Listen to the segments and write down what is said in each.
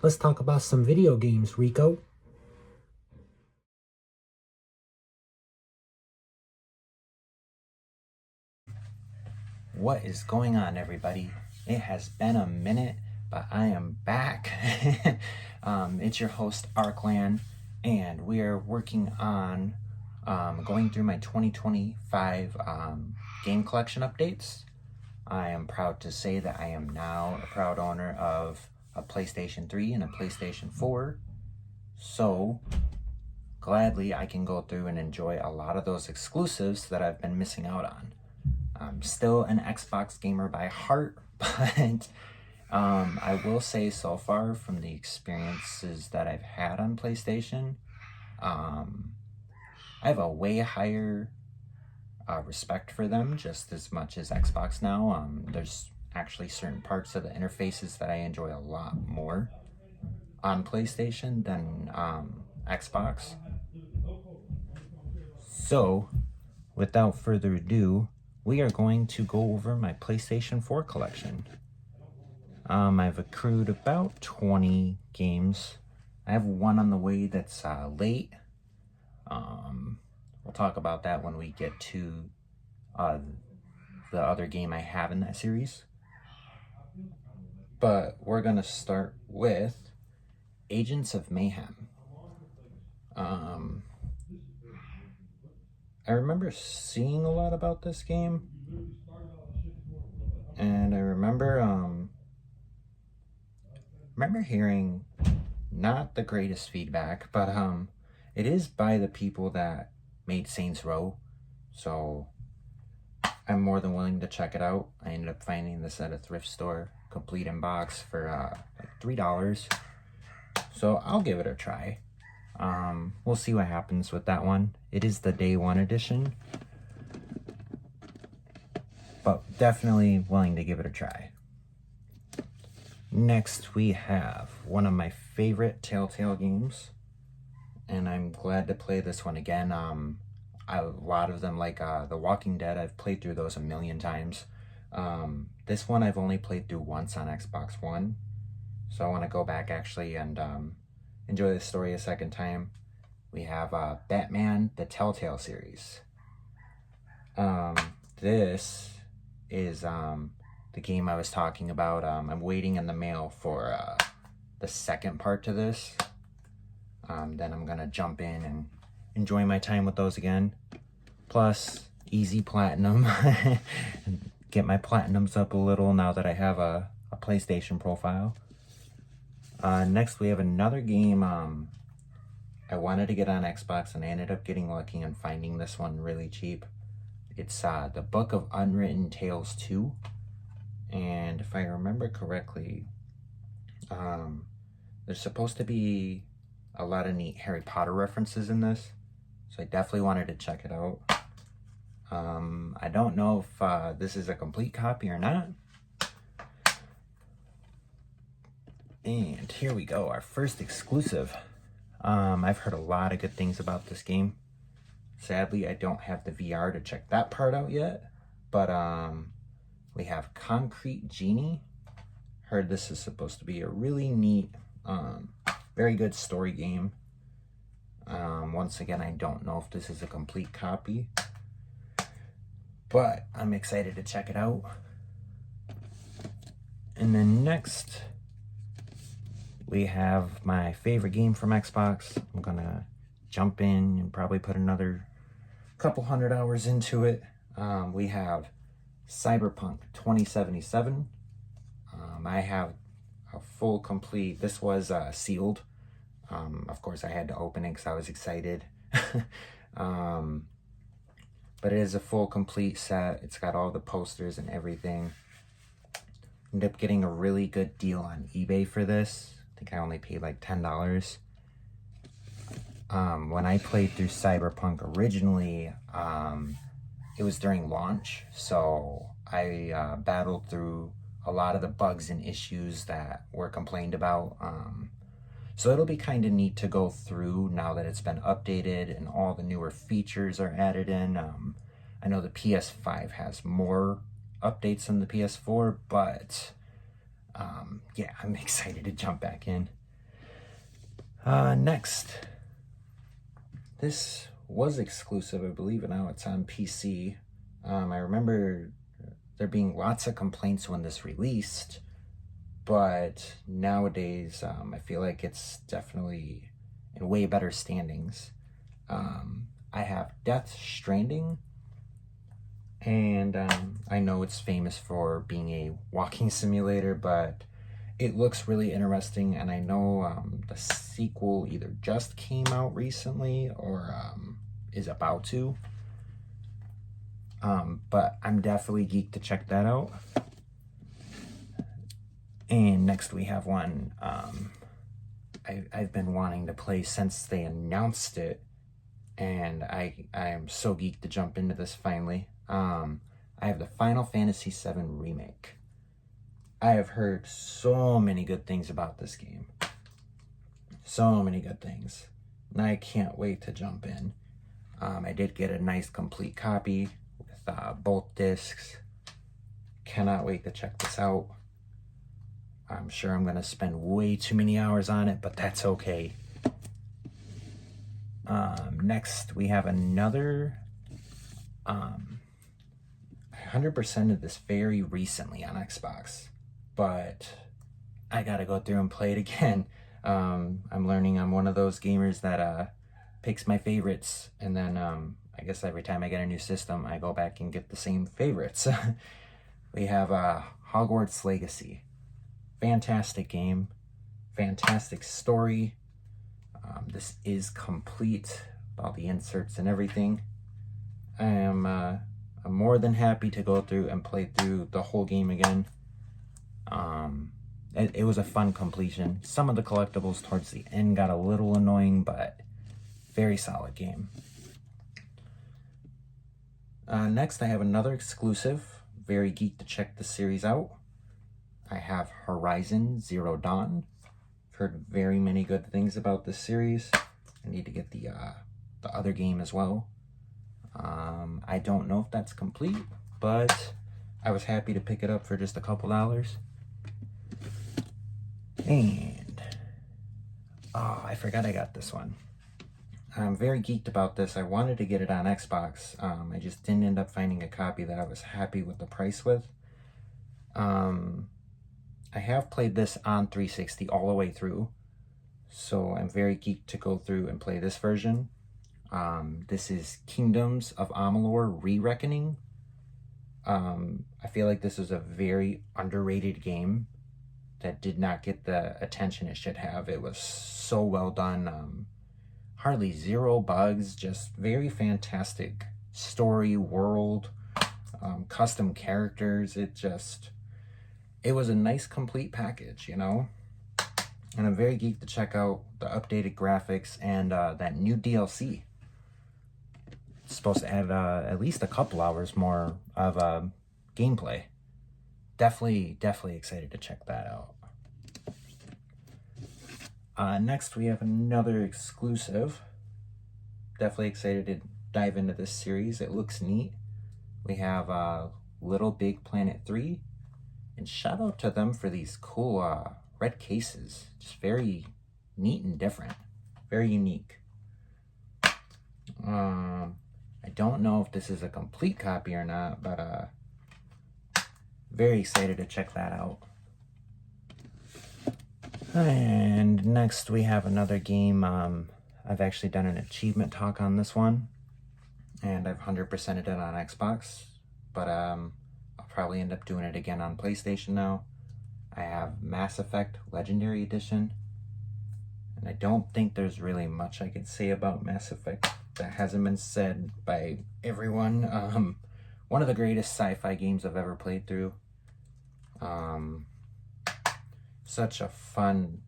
Let's talk about some video games, Rico. What is going on, everybody? It has been a minute, but I am back. It's your host, Arkland, and we are working on going through my 2025 game collection updates. I am proud to say that I am now a proud owner of a PlayStation 3 and a PlayStation 4. So, gladly, I can go through and enjoy a lot of those exclusives that I've been missing out on. I'm still an Xbox gamer by heart, but I will say so far from the experiences that I've had on PlayStation, I have a way higher respect for them just as much as Xbox now. There's actually certain parts of the interfaces that I enjoy a lot more on PlayStation than Xbox. So, without further ado, we are going to go over my PlayStation 4 collection. I've accrued about 20 games. I have one on the way that's late. We'll talk about that when we get to the other game I have in that series. But we're going to start with Agents of Mayhem. I remember seeing a lot about this game, and I remember hearing not the greatest feedback, but it is by the people that made Saints Row, so I'm more than willing to check it out. I ended up finding this at a thrift store, complete in box, for like $3, so I'll give it a try. We'll see what happens with that one. It is the day one edition, but definitely willing to give it a try. Next, we have one of my favorite Telltale games, and I'm glad to play this one again. A lot of them, like The Walking Dead, I've played through those a million times. This one I've only played through once on Xbox One, so I want to go back actually and enjoy the story a second time. We have Batman, the Telltale series. This is the game I was talking about. I'm waiting in the mail for the second part to this. Then I'm gonna jump in and enjoy my time with those again. Plus, easy platinum. Get my platinums up a little now that I have a PlayStation profile. Next, we have another game I wanted to get on Xbox, and I ended up getting lucky and finding this one really cheap. It's The Book of Unwritten Tales 2. And if I remember correctly, there's supposed to be a lot of neat Harry Potter references in this, so I definitely wanted to check it out. I don't know if this is a complete copy or not. And here we go, our first exclusive. I've heard a lot of good things about this game. Sadly, I don't have the VR to check that part out yet, but we have Concrete Genie. Heard this is supposed to be a really neat, very good story game. Once again, I don't know if this is a complete copy, but I'm excited to check it out. And then next, we have my favorite game from Xbox. I'm gonna jump in and probably put another couple hundred hours into it. We have Cyberpunk 2077. I have a full complete, this was sealed. Of course I had to open it because I was excited. But it is a full complete set. It's got all the posters and everything. Ended up getting a really good deal on eBay for this. I think I only paid like $10. When I played through Cyberpunk originally, it was during launch, so I battled through a lot of the bugs and issues that were complained about. So it'll be kind of neat to go through now that it's been updated and all the newer features are added in. I know the PS5 has more updates than the PS4, but yeah, I'm excited to jump back in. Next, this was exclusive, I believe, and now it's on PC. I remember there being lots of complaints when this released, but nowadays I feel like it's definitely in way better standings. I have Death Stranding, and I know it's famous for being a walking simulator, but it looks really interesting, and I know the sequel either just came out recently or is about to. But I'm definitely geeked to check that out. And next we have one I've been wanting to play since they announced it, and I am so geeked to jump into this finally. I have the Final Fantasy VII Remake. I have heard so many good things about this game. So many good things. And I can't wait to jump in. I did get a nice complete copy with both discs. Cannot wait to check this out. I'm sure I'm going to spend way too many hours on it, but that's okay. Next, we have another 100% of this very recently on Xbox, but I gotta go through and play it again. I'm learning I'm one of those gamers that picks my favorites, and then I guess every time I get a new system, I go back and get the same favorites. We have Hogwarts Legacy. Fantastic game, fantastic story. This is complete, all the inserts and everything. I'm more than happy to go through and play through the whole game again. It was a fun completion. Some of the collectibles towards the end got a little annoying, but very solid game. Next, I have another exclusive. Very geeked to check the series out. I have Horizon Zero Dawn. I've heard very many good things about this series. I need to get the other game as well. I don't know if that's complete, but I was happy to pick it up for just a couple dollars. And I forgot I got this one. I'm very geeked about this. I wanted to get it on Xbox. I just didn't end up finding a copy that I was happy with the price with. I have played this on 360 all the way through, so I'm very geeked to go through and play this version. This is Kingdoms of Amalur Re-Reckoning. I feel like this is a very underrated game that did not get the attention it should have. It was so well done. Hardly zero bugs, just very fantastic story, world, custom characters. It was a nice complete package, you know? And I'm very geeked to check out the updated graphics and that new DLC. It's supposed to add at least a couple hours more of gameplay. Definitely excited to check that out. Next, we have another exclusive. Definitely excited to dive into this series. It looks neat. We have Little Big Planet 3. And shout out to them for these cool red cases. Just very neat and different. Very unique. I don't know if this is a complete copy or not, but very excited to check that out. And next we have another game. I've actually done an achievement talk on this one, and I've 100%ed it on Xbox, but I'll probably end up doing it again on PlayStation now. I have Mass Effect Legendary Edition, and I don't think there's really much I can say about Mass Effect that hasn't been said by everyone. One of the greatest sci-fi games I've ever played through. Such a fun,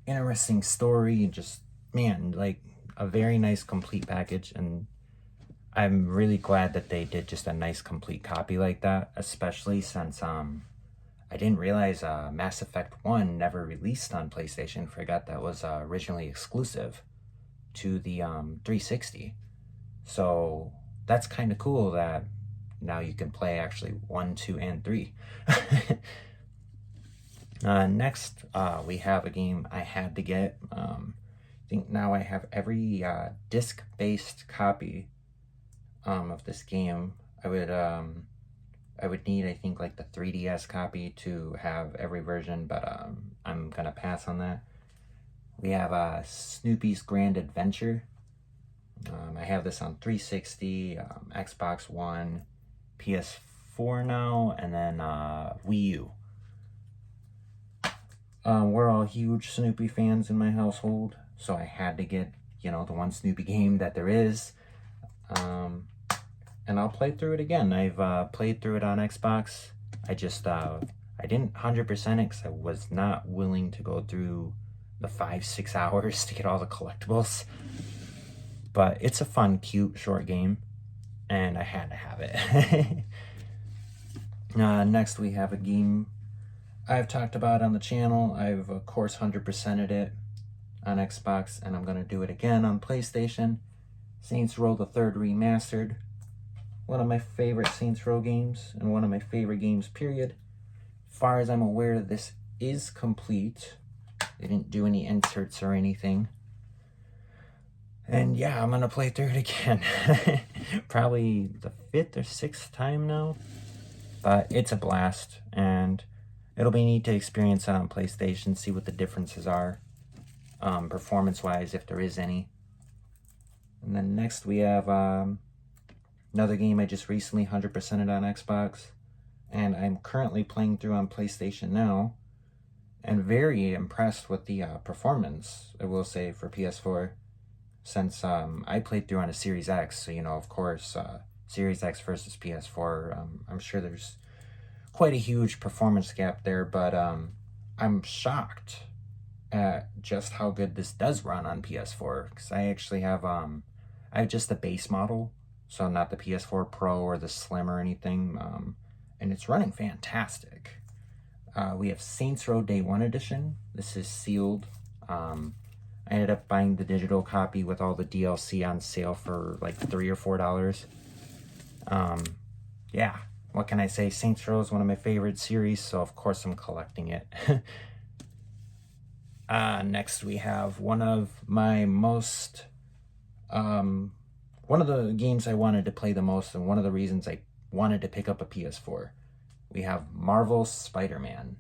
interesting story, just, man, like a very nice complete package, and I'm really glad that they did just a nice complete copy like that, especially since I didn't realize Mass Effect 1 never released on PlayStation. Forgot that was originally exclusive to the 360. So that's kind of cool that now you can play actually 1, 2, and 3. Next, we have a game I had to get. I think now I have every disc-based copy of this game. I would need, I think, like the 3DS copy to have every version, but I'm gonna pass on that. We have Snoopy's Grand Adventure. I have this on 360, Xbox One, PS4 now, and then Wii U. We're all huge Snoopy fans in my household, so I had to get, the one Snoopy game that there is. And I'll play through it again. I've played through it on Xbox. I didn't 100% it because I was not willing to go through the 5-6 hours to get all the collectibles. But it's a fun, cute, short game, and I had to have it. Next, we have a game I've talked about on the channel. I've, of course, 100%ed it on Xbox, and I'm going to do it again on PlayStation. Saints Row the Third Remastered. One of my favorite Saints Row games, and one of my favorite games, period. As far as I'm aware, this is complete. They didn't do any inserts or anything. And yeah, I'm going to play through it again. Probably the 5th or 6th time now. But it's a blast, and it'll be neat to experience it on PlayStation, see what the differences are, performance-wise, if there is any. And then next we have another game I just recently 100%ed on Xbox, and I'm currently playing through on PlayStation now, and very impressed with the performance, I will say, for PS4, since I played through on a Series X, so, of course, Series X versus PS4, I'm sure there's quite a huge performance gap there, but I'm shocked at just how good this does run on PS4, because I actually have just the base model, so not the PS4 Pro or the Slim or anything, and it's running fantastic. We have Saints Row Day 1 Edition. This is sealed. I ended up buying the digital copy with all the DLC on sale for like $3 or $4. Yeah, what can I say? Saints Row is one of my favorite series, so of course I'm collecting it. Next we have one of my most, one of the games I wanted to play the most, and one of the reasons I wanted to pick up a PS4. We have Marvel's Spider-Man.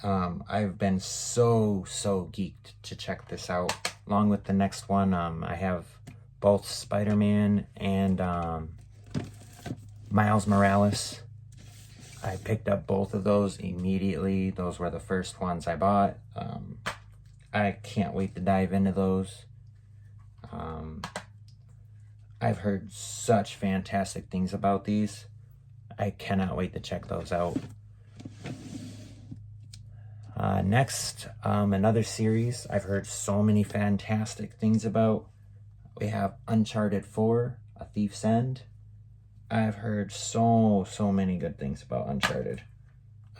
I've been so geeked to check this out. Along with the next one, I have both Spider-Man and Miles Morales. I picked up both of those immediately. Those were the first ones I bought. I can't wait to dive into those. I've heard such fantastic things about these. I cannot wait to check those out. Next, another series I've heard so many fantastic things about. We have Uncharted 4, A Thief's End. I've heard so many good things about Uncharted.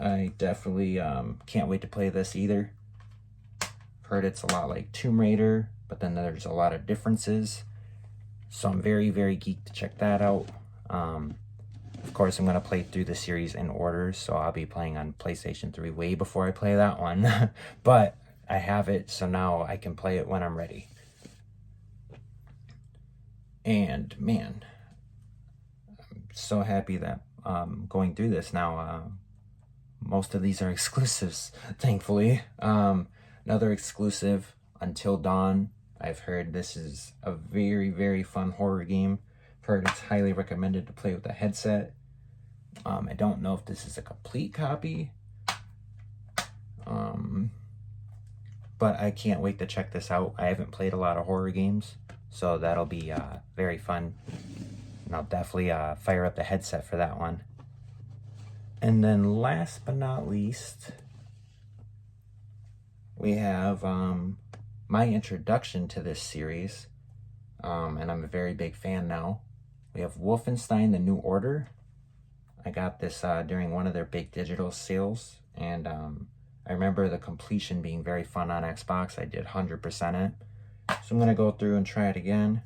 I definitely can't wait to play this either. I've heard it's a lot like Tomb Raider, but then there's a lot of differences. So I'm very geeked to check that out. Of course, I'm going to play through the series in order, so I'll be playing on PlayStation 3 way before I play that one. But I have it, so now I can play it when I'm ready. And man, I'm so happy that going through this now. Most of these are exclusives, thankfully. Another exclusive, Until Dawn. I've heard this is a very fun horror game. I've heard it's highly recommended to play with a headset. I don't know if this is a complete copy. But I can't wait to check this out. I haven't played a lot of horror games, so that'll be very fun. And I'll definitely fire up the headset for that one. And then last but not least, we have my introduction to this series, and I'm a very big fan now. We have Wolfenstein: The New Order. I got this during one of their big digital sales, and I remember the completion being very fun on Xbox. I did 100% it. So I'm going to go through and try it again.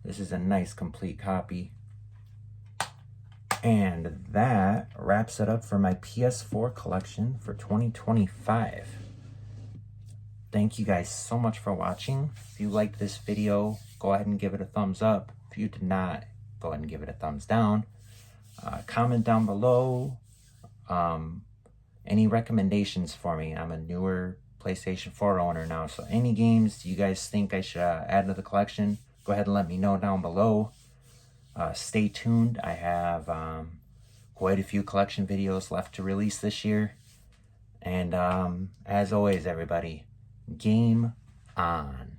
This is a nice complete copy. And that wraps it up for my PS4 collection for 2025. Thank you guys so much for watching. If you liked this video, go ahead and give it a thumbs up. If you did not, go ahead and give it a thumbs down. Comment down below any recommendations for me. I'm a newer PlayStation 4 owner now, so any games you guys think I should add to the collection, go ahead and let me know down below. Stay tuned. I have quite a few collection videos left to release this year. And as always, everybody, game on.